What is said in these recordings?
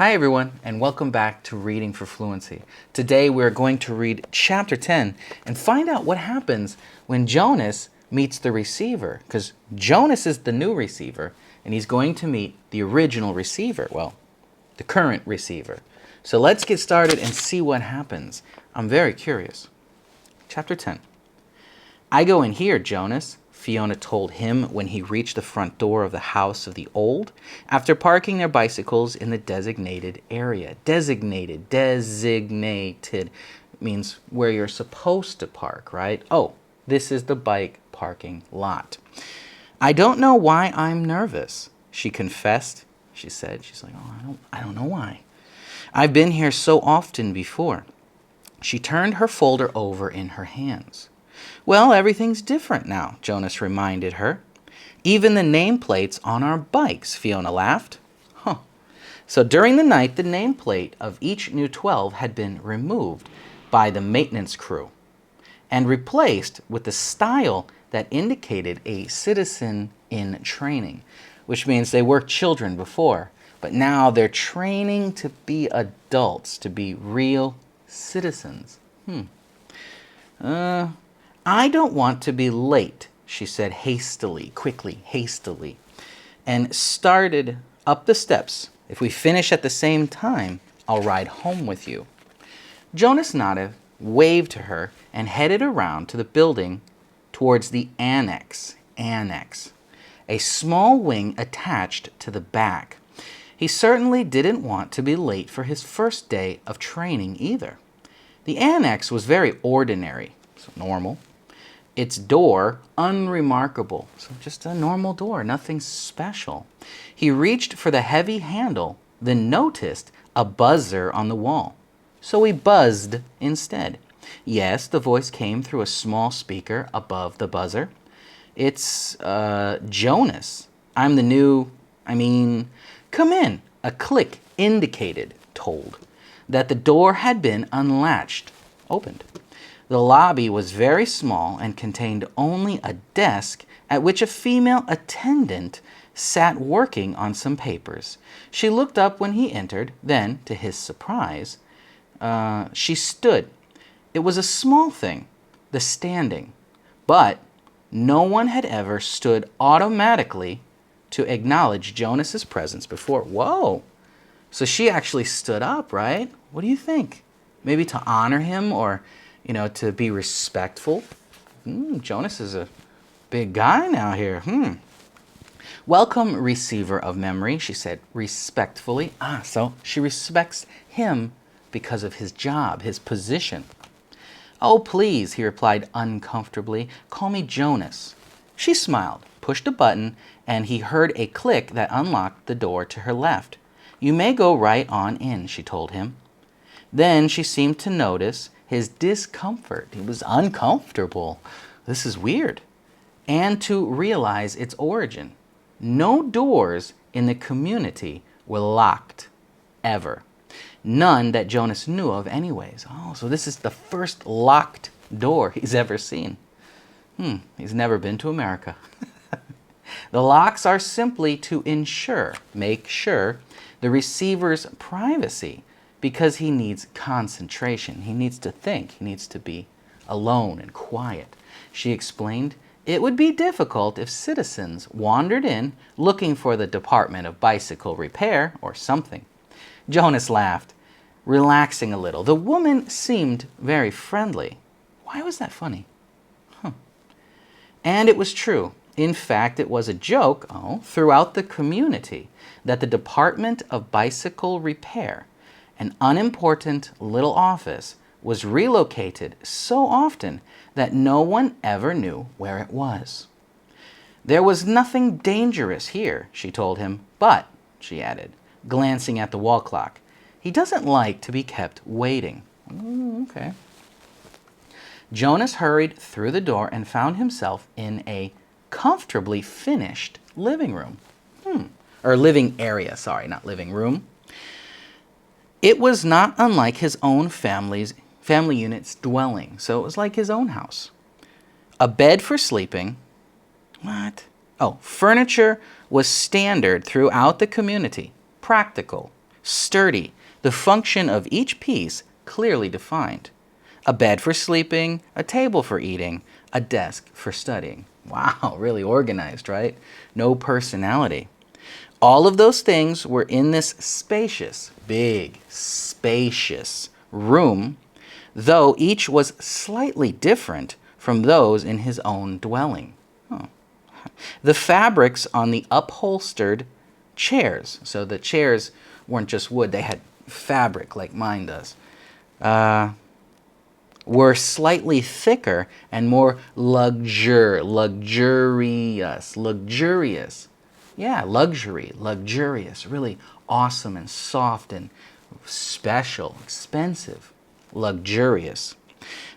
Hi everyone, and welcome back to Reading for Fluency. Today we're going to read Chapter 10 and find out what happens when Jonas meets the receiver, because Jonas is the new receiver, and he's going to meet the original receiver, well, the current receiver. So let's get started and see what happens. I'm very curious. Chapter 10. I go in here, Jonas, Fiona told him when he reached the front door of the house of the old, after parking their bicycles in the designated area. Designated means where you're supposed to park, right? Oh, this is the bike parking lot. I don't know why I'm nervous, she confessed. She said, she's like, oh, I don't know why. I've been here so often before. She turned her folder over in her hands. Well, everything's different now, Jonas reminded her. Even the nameplates on our bikes, Fiona laughed. Huh. So during the night, the nameplate of each new 12 had been removed by the maintenance crew and replaced with the style that indicated a citizen in training, which means they were children before, but now they're training to be adults, to be real citizens. I don't want to be late, she said hastily, and started up the steps. If we finish at the same time, I'll ride home with you. Jonas nodded, waved to her, and headed around to the building towards the annex, a small wing attached to the back. He certainly didn't want to be late for his first day of training either. The annex was very ordinary, so normal. Its door, unremarkable. So just a normal door, nothing special. He reached for the heavy handle, then noticed a buzzer on the wall. So he buzzed instead. Yes, the voice came through a small speaker above the buzzer. It's Jonas. I'm the new, come in. A click indicated, told, that the door had been unlatched, opened. The lobby was very small and contained only a desk at which a female attendant sat working on some papers. She looked up when he entered, then, to his surprise, she stood. It was a small thing, the standing, but no one had ever stood automatically to acknowledge Jonas's presence before. Whoa! So she actually stood up, right? What do you think? Maybe to honor him or to be respectful. Jonas is a big guy now here. Welcome, receiver of memory, she said respectfully. So she respects him because of his job, his position. Oh, please, he replied uncomfortably. Call me Jonas. She smiled, pushed a button, and he heard a click that unlocked the door to her left. You may go right on in, she told him. Then she seemed to notice his discomfort. He was uncomfortable. This is weird. And to realize its origin. No doors in the community were locked, ever. None that Jonas knew of anyways. Oh, so this is the first locked door he's ever seen. He's never been to America. The locks are simply to make sure, the receiver's privacy, because he needs concentration. He needs to think. He needs to be alone and quiet. She explained, it would be difficult if citizens wandered in looking for the Department of Bicycle Repair or something. Jonas laughed, relaxing a little. The woman seemed very friendly. Why was that funny? And it was true. In fact, it was a joke throughout the community that the Department of Bicycle Repair, an unimportant little office, was relocated so often that no one ever knew where it was. There was nothing dangerous here, she told him, but, she added, glancing at the wall clock, he doesn't like to be kept waiting. Okay. Jonas hurried through the door and found himself in a comfortably finished living room. Or living area, sorry, not living room. It was not unlike his own family unit's dwelling, so it was like his own house. A bed for sleeping. Furniture was standard throughout the community. Practical. sturdy, the function of each piece clearly defined. A bed for sleeping, a table for eating, a desk for studying. Wow, really organized, right? No personality. All of those things were in this spacious, big, spacious room, though each was slightly different from those in his own dwelling. Oh. The fabrics on the upholstered chairs, so the chairs weren't just wood, they had fabric like mine does, were slightly thicker and more luxurious. Yeah, luxurious, really awesome and soft and special, expensive, luxurious.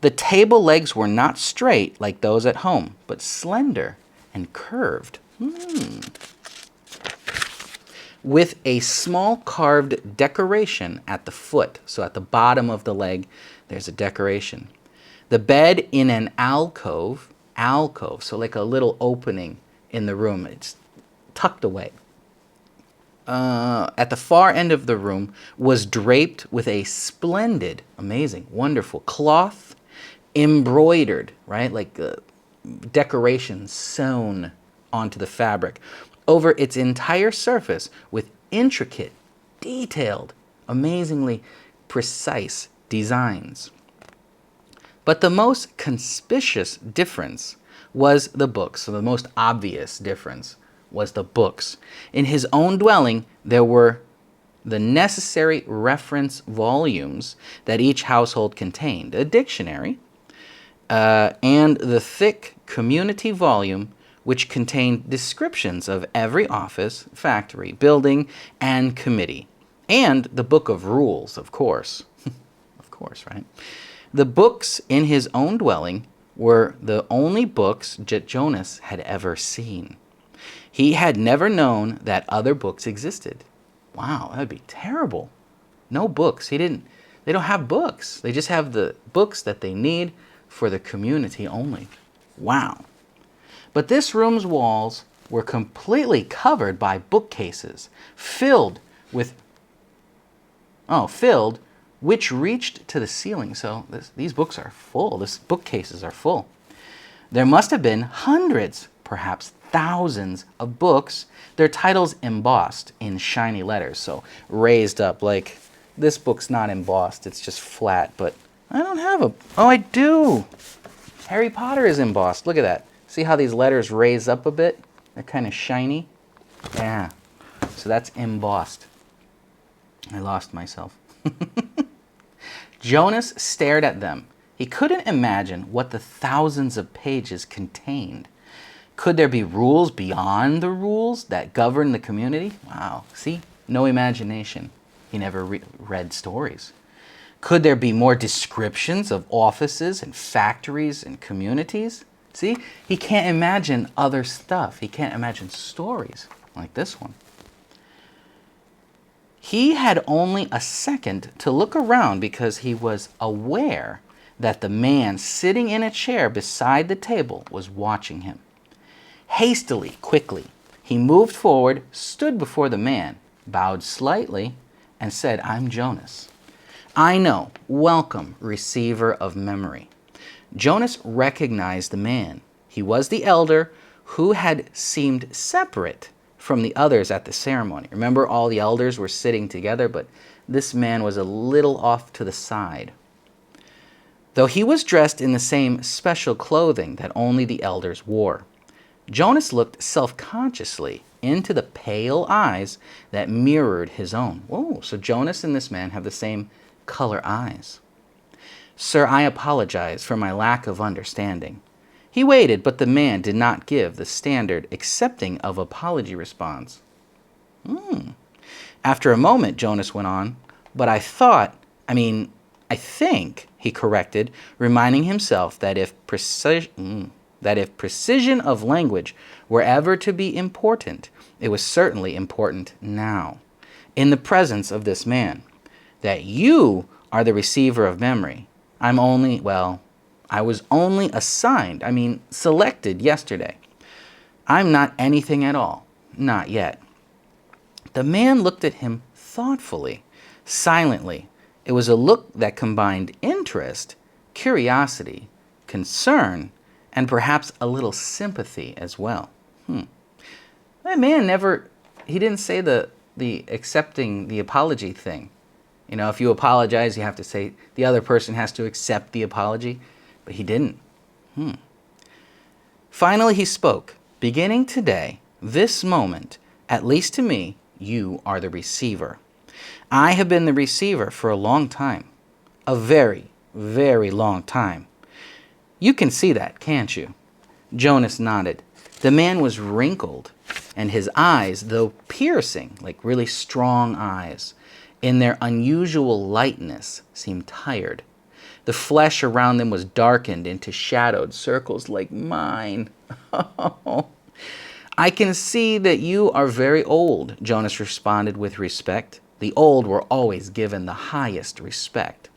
The table legs were not straight like those at home, but slender and curved. With a small carved decoration at the foot. So at the bottom of the leg, there's a decoration. The bed in an alcove, so like a little opening in the room. It's tucked away. At the far end of the room was draped with a splendid, amazing, wonderful cloth, embroidered, right? Like decorations sewn onto the fabric over its entire surface with intricate, detailed, amazingly precise designs. But the most conspicuous difference was the books. So the most obvious difference was the books. In his own dwelling, there were the necessary reference volumes that each household contained, a dictionary, and the thick community volume which contained descriptions of every office, factory, building, and committee, and the book of rules, of course. Of course, right? The books in his own dwelling were the only books Jonas had ever seen. He had never known that other books existed. Wow, that'd be terrible. No books. They don't have books. They just have the books that they need for the community only. Wow. But this room's walls were completely covered by bookcases, filled, which reached to the ceiling. So these books are full. These bookcases are full. There must have been hundreds, perhaps thousands of books, their titles embossed in shiny letters, so raised up. Like, this book's not embossed, it's just flat, but I don't have a... Oh, I do! Harry Potter is embossed. Look at that. See how these letters raise up a bit? They're kind of shiny. Yeah. So that's embossed. I lost myself. Jonas stared at them. He couldn't imagine what the thousands of pages contained. Could there be rules beyond the rules that govern the community? Wow. See? No imagination. He never read stories. Could there be more descriptions of offices and factories and communities? See? He can't imagine other stuff. He can't imagine stories like this one. He had only a second to look around because he was aware that the man sitting in a chair beside the table was watching him. Hastily, quickly, he moved forward, stood before the man, bowed slightly, and said, "I'm Jonas. I know, welcome, receiver of memory." Jonas recognized the man. He was the elder who had seemed separate from the others at the ceremony. Remember, all the elders were sitting together, but this man was a little off to the side. Though he was dressed in the same special clothing that only the elders wore. Jonas looked self-consciously into the pale eyes that mirrored his own. Whoa, so Jonas and this man have the same color eyes. "Sir, I apologize for my lack of understanding." He waited, but the man did not give the standard accepting of apology response. After a moment, Jonas went on, "But I think, he corrected, reminding himself that if precision of language were ever to be important, it was certainly important now, in the presence of this man. That you are the receiver of memory. I was only selected yesterday. I'm not anything at all. Not yet." The man looked at him thoughtfully, silently. It was a look that combined interest, curiosity, concern, and perhaps a little sympathy as well. That man he didn't say the accepting the apology thing. You know, if you apologize, you have to say the other person has to accept the apology, but he didn't. Finally, he spoke. Beginning today, this moment, at least to me, you are the receiver. I have been the receiver for a long time. A very, very long time. You can see that, can't you? Jonas nodded. The man was wrinkled, and his eyes, though piercing, like really strong eyes, in their unusual lightness, seemed tired. The flesh around them was darkened into shadowed circles like mine. I can see that you are very old, Jonas responded with respect. The old were always given the highest respect.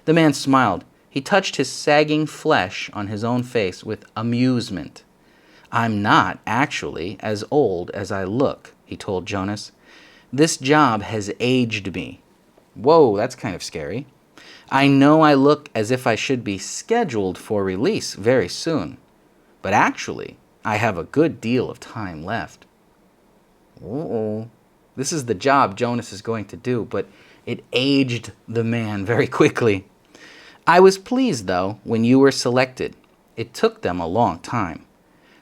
The man smiled. He touched his sagging flesh on his own face with amusement. I'm not actually as old as I look, he told Jonas. This job has aged me. Whoa, that's kind of scary. I know I look as if I should be scheduled for release very soon, but actually, I have a good deal of time left. Uh-oh. This is the job Jonas is going to do, but it aged the man very quickly. I was pleased, though, when you were selected. It took them a long time.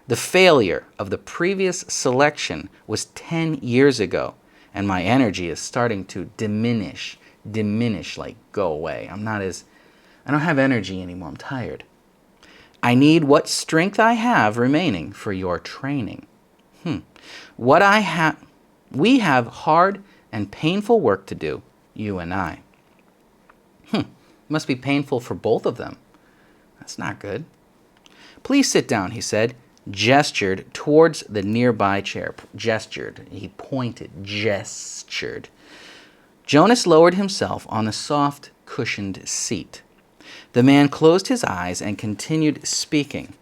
The failure of the previous selection was 10 years ago, and my energy is starting to diminish, like go away. I don't have energy anymore. I'm tired. I need what strength I have remaining for your training. We have hard and painful work to do, you and I. It must be painful for both of them. That's not good. Please sit down, he said, gestured towards the nearby chair. Gestured. He pointed, gestured. Jonas lowered himself on the soft, cushioned seat. The man closed his eyes and continued speaking.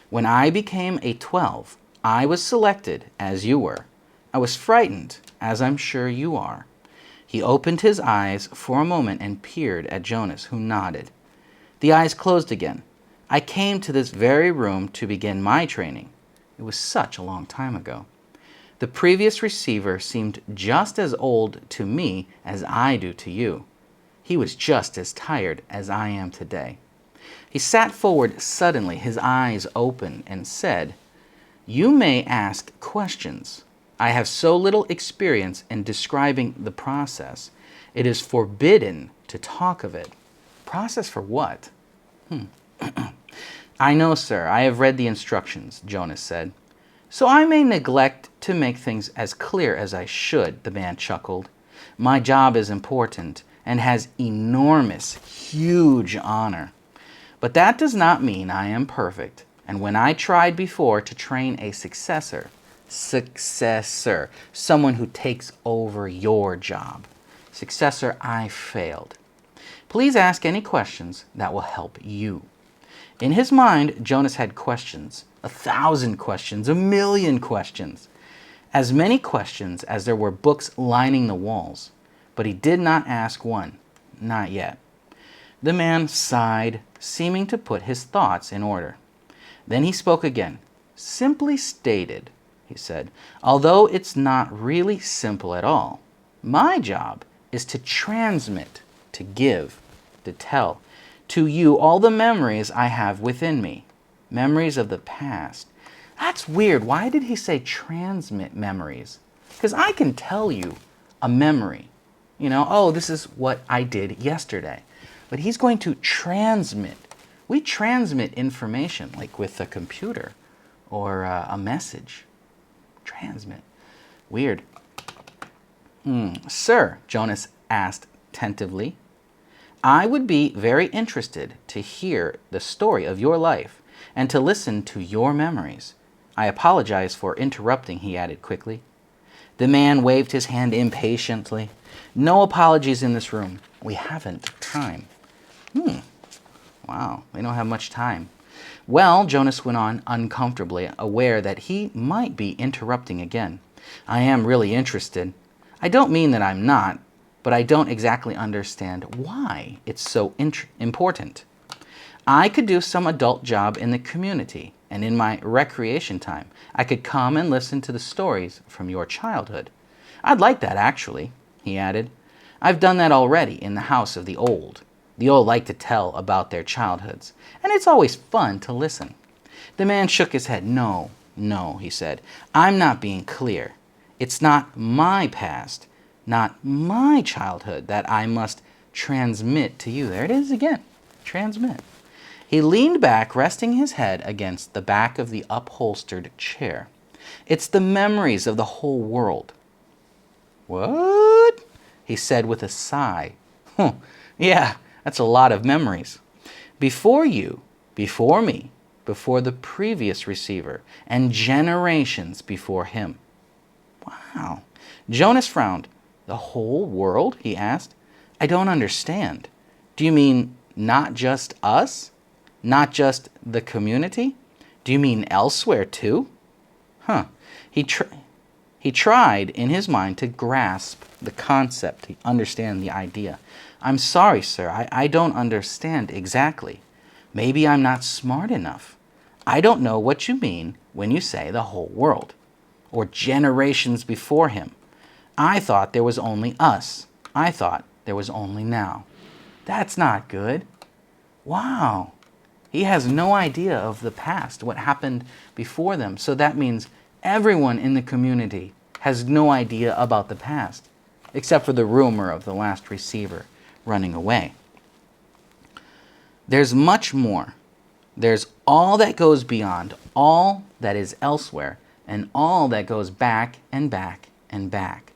When I became a 12, I was selected, as you were. I was frightened, as I'm sure you are. He opened his eyes for a moment and peered at Jonas, who nodded. The eyes closed again. I came to this very room to begin my training. It was such a long time ago. The previous receiver seemed just as old to me as I do to you. He was just as tired as I am today. He sat forward suddenly, his eyes open, and said, You may ask questions. I have so little experience in describing the process. It is forbidden to talk of it. Process for what? I know, sir. I have read the instructions, Jonas said. So I may neglect to make things as clear as I should, the man chuckled. My job is important and has enormous, huge honor. But that does not mean I am perfect. And when I tried before to train a successor, someone who takes over your job. Successor, I failed. Please ask any questions that will help you. In his mind, Jonas had questions, 1,000 questions, 1,000,000 questions, as many questions as there were books lining the walls. But he did not ask one, not yet. The man sighed, seeming to put his thoughts in order. Then he spoke again. Simply stated, he said, although it's not really simple at all, my job is to transmit, to give, to tell to you all the memories I have within me, memories of the past. That's weird. Why did he say transmit memories? Because I can tell you a memory. You know, oh, this is what I did yesterday. But he's going to transmit. We transmit information like with a computer or a message. Transmit. Weird. Sir, Jonas asked tentatively, I would be very interested to hear the story of your life and to listen to your memories. I apologize for interrupting, he added quickly. The man waved his hand impatiently. No apologies in this room. We haven't time. Wow, we don't have much time. Well, Jonas went on uncomfortably, aware that he might be interrupting again. I am really interested. I don't mean that I'm not. but I don't exactly understand why it's so important. I could do some adult job in the community, and in my recreation time, I could come and listen to the stories from your childhood. I'd like that, actually," he added. "I've done that already in the house of the old. The old like to tell about their childhoods, and it's always fun to listen." The man shook his head. "No, no," he said. "I'm not being clear. It's not my past, not my childhood that I must transmit to you." There it is again. Transmit. He leaned back, resting his head against the back of the upholstered chair. "It's the memories of the whole world." "What?" he said with a sigh. Yeah, that's a lot of memories. "Before you, before me, before the previous receiver, and generations before him." Wow. Jonas frowned. "The whole world?" he asked. "I don't understand. Do you mean not just us? Not just the community? Do you mean elsewhere too?" He tried in his mind to grasp the concept, to understand the idea. "I'm sorry, sir. I don't understand exactly. Maybe I'm not smart enough. I don't know what you mean when you say the whole world, or generations before him. I thought there was only us. I thought there was only now." That's not good. Wow. He has no idea of the past, what happened before them. So that means everyone in the community has no idea about the past, except for the rumor of the last receiver running away. There's much more. There's all that goes beyond, all that is elsewhere, and all that goes back and back and back.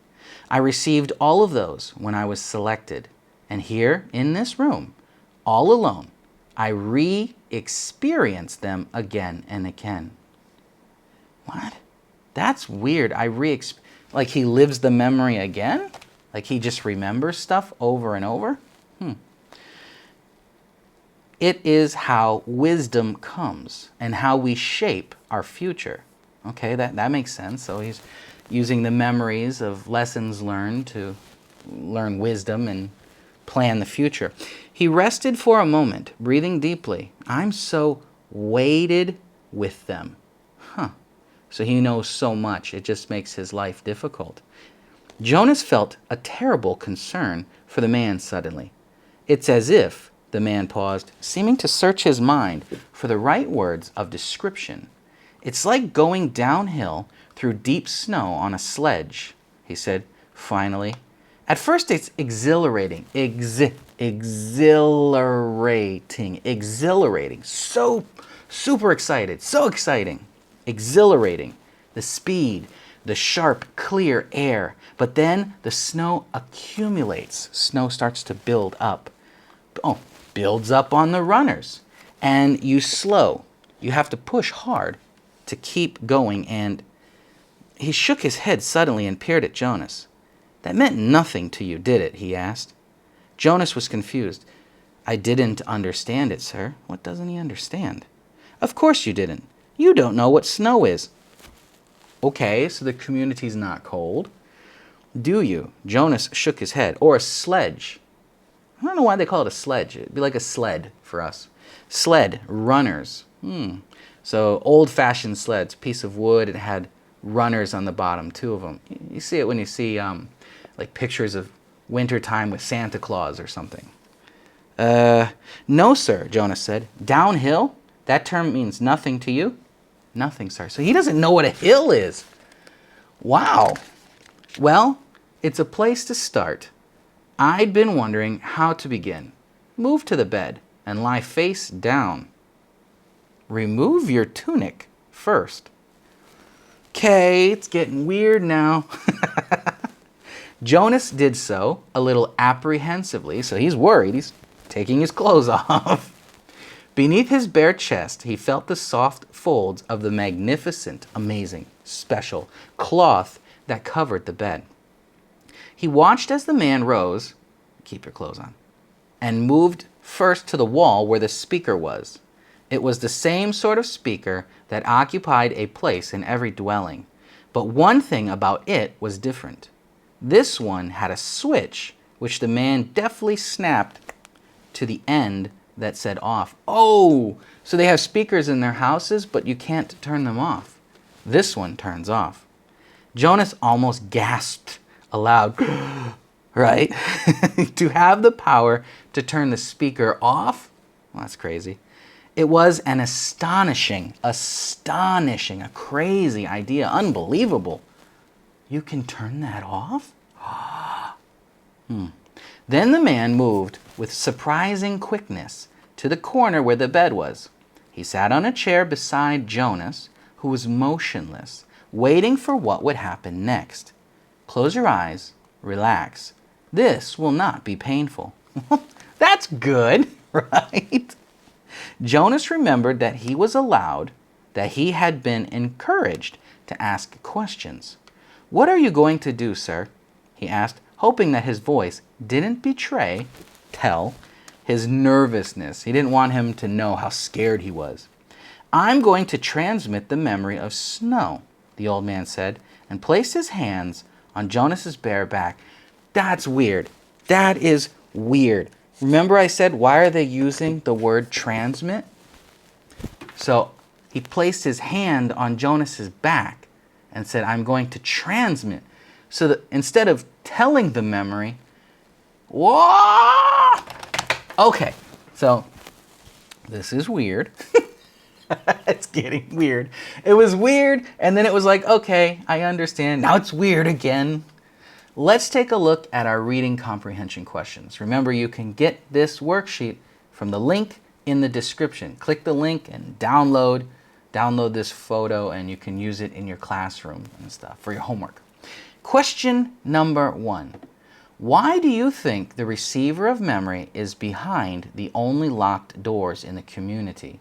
I received all of those when I was selected. And here, in this room, all alone, I re-experienced them again and again. What? That's weird. Like he lives the memory again? Like he just remembers stuff over and over? It is how wisdom comes and how we shape our future. Okay, that makes sense. So he's using the memories of lessons learned to learn wisdom and plan the future. He rested for a moment, breathing deeply. I'm so weighted with them. So he knows so much, it just makes his life difficult. Jonas felt a terrible concern for the man suddenly. It's as if the man paused, seeming to search his mind for the right words of description. It's like going downhill through deep snow on a sledge, he said finally. At first it's exhilarating, exhilarating, so super excited, so exciting, exhilarating, the speed, the sharp, clear air, but then the snow accumulates, snow starts to build up, builds up on the runners, and you slow, you have to push hard to keep going, and he shook his head suddenly and peered at Jonas. That meant nothing to you, did it? He asked. Jonas was confused. I didn't understand it, sir. What doesn't he understand? Of course you didn't. You don't know what snow is. Okay, so the community's not cold. Do you? Jonas shook his head. Or a sledge. I don't know why they call it a sledge. It'd be like a sled for us. Sled, runners. So old-fashioned sleds, piece of wood. It had runners on the bottom, 2 of them. You see it when you see like pictures of wintertime with Santa Claus or something. No, sir, Jonas said. Downhill? That term means nothing to you? Nothing, sir. So he doesn't know what a hill is. Wow. Well, it's a place to start. I'd been wondering how to begin. Move to the bed and lie face down. Remove your tunic first. Okay, it's getting weird now. Jonas did so, a little apprehensively, so he's worried. He's taking his clothes off. Beneath his bare chest, he felt the soft folds of the magnificent, amazing, special cloth that covered the bed. He watched as the man rose, keep your clothes on, and moved first to the wall where the speaker was. It was the same sort of speaker that occupied a place in every dwelling, but one thing about it was different. This one had a switch which the man deftly snapped to the end that said off. Oh, so they have speakers in their houses, but you can't turn them off. This one turns off. Jonas almost gasped aloud, right? To have the power to turn the speaker off? Well, that's crazy. It was an astonishing, a crazy idea. Unbelievable. You can turn that off? Then the man moved with surprising quickness to the corner where the bed was. He sat on a chair beside Jonas, who was motionless, waiting for what would happen next. Close your eyes, relax. This will not be painful. That's good, right? Jonas remembered that he was allowed, that he had been encouraged to ask questions. What are you going to do, sir? He asked, hoping that his voice didn't tell his nervousness. He didn't want him to know how scared he was. I'm going to transmit the memory of snow, the old man said, and placed his hands on Jonas's bare back. That's weird. That is weird. Remember I said, why are they using the word transmit? So he placed his hand on Jonas's back and said, I'm going to transmit. So that instead of telling the memory, whoa! Okay, so this is weird. It's getting weird. It was weird, and then it was like, okay, I understand. Now it's weird again. Let's take a look at our reading comprehension questions. Remember, you can get this worksheet from the link in the description. Click the link and download this photo, and you can use it in your classroom and stuff for your homework. Question number 1. Why do you think the receiver of memory is behind the only locked doors in the community?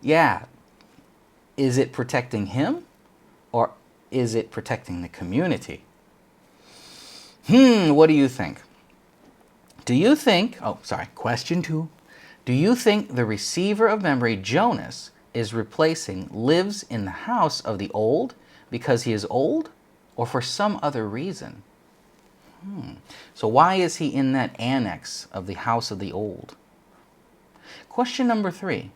Yeah, is it protecting him, or is it protecting the community? What do you think? Question 2. Do you think the receiver of memory, Jonas, lives in the house of the old because he is old, or for some other reason? So why is he in that annex of the house of the old? Question number 3.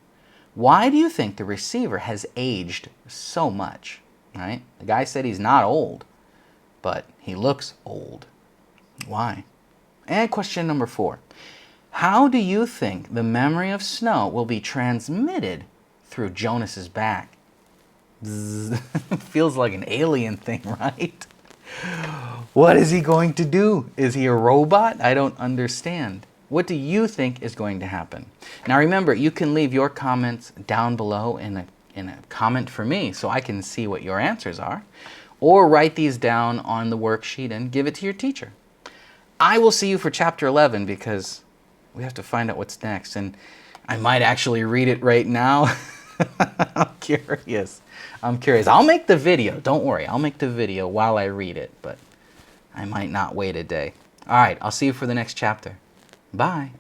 Why do you think the receiver has aged so much? Right? The guy said he's not old, but he looks old. Why? And question number 4. How do you think the memory of snow will be transmitted through Jonas's back? Feels like an alien thing, right? What is he going to do? Is he a robot? I don't understand. What do you think is going to happen? Now remember, you can leave your comments down below in a comment for me so I can see what your answers are, or write these down on the worksheet and give it to your teacher. I will see you for chapter 11 because we have to find out what's next, and I might actually read it right now. I'm curious. I'll make the video. Don't worry. I'll make the video while I read it, but I might not wait a day. All right. I'll see you for the next chapter. Bye.